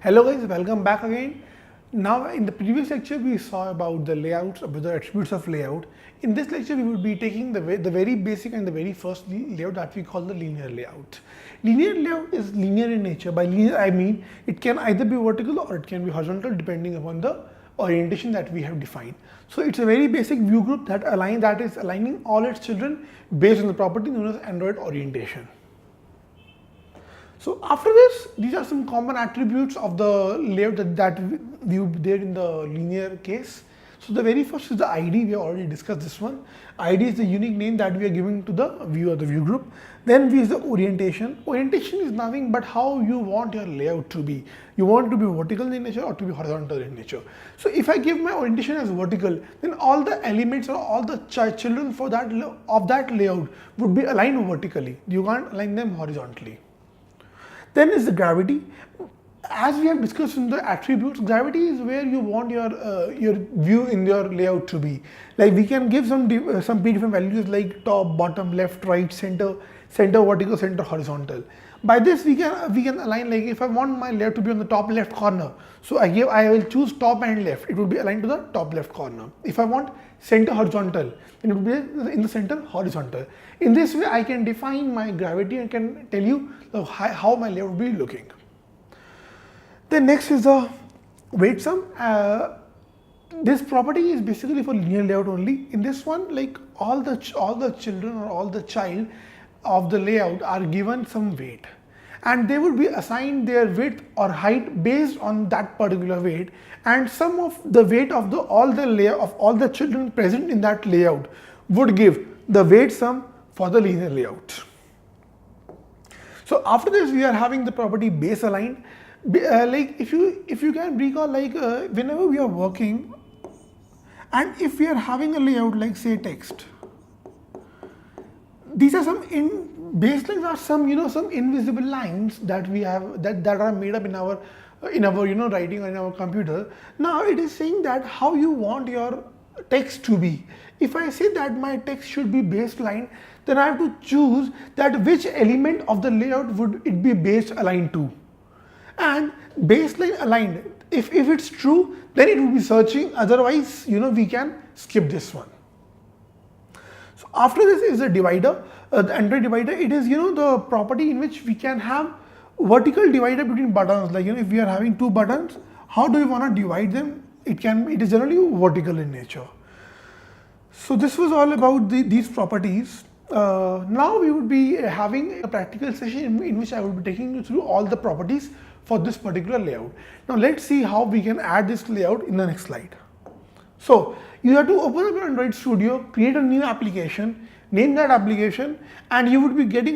Hello guys, welcome back again. Now in the previous lecture we saw about the layouts, about the attributes of layout. In this lecture we will be taking the very basic and the very first layout that we call the linear layout. Linear layout is linear in nature. By linear I mean it can either be vertical or it can be horizontal depending upon the orientation that we have defined. So it's a very basic view group that is aligning all its children based on the property known as Android orientation. So after this, these are some common attributes of the layout that we did in the linear case. So the very first is the ID. We have already discussed this one. ID is the unique name that we are giving to the view or the view group. Then is the orientation. Orientation is nothing but how you want your layout to be. You want it to be vertical in nature or to be horizontal in nature. So if I give my orientation as vertical, then all the elements or all the children for that layout would be aligned vertically. You can't align them horizontally. Then is the gravity. As we have discussed in the attributes, gravity is where you want your view in your layout to be. Like we can give some different values like top, bottom, left, right, center, vertical, center, horizontal. By this we can align, like if I want my layout to be on the top left corner, so I will choose top and left. It will be aligned to the top left corner. If I want center horizontal, then it will be in the center horizontal. In this way I can define my gravity and can tell you how my layout will be looking. Then next is the weight sum. This property is basically for linear layout only. In this one, like all the children or all the child of the layout are given some weight, and they would be assigned their width or height based on that particular weight, and sum of the weight of all the children present in that layout would give the weight sum for the linear layout. So after this we are having the property base aligned. Like if you can recall, like whenever we are working and if we are having a layout like say text, these are some baselines are some invisible lines that we have that are made up in our writing or in our computer. Now it is saying that how you want your text to be. If I say that my text should be baseline, then I have to choose that which element of the layout would it be base aligned to. And baseline aligned, if it's true, then it will be searching, otherwise we can skip this one. So after this is the divider, the Android divider. It is the property in which we can have vertical divider between buttons. Like if we are having two buttons, how do we want to divide them? It is generally vertical in nature. So this was all about these properties. Now we would be having a practical session in which I will be taking you through all the properties for this particular layout. Now let's see how we can add this layout in the next slide. So you have to open up your Android Studio, create a new application, name that application, and you would be getting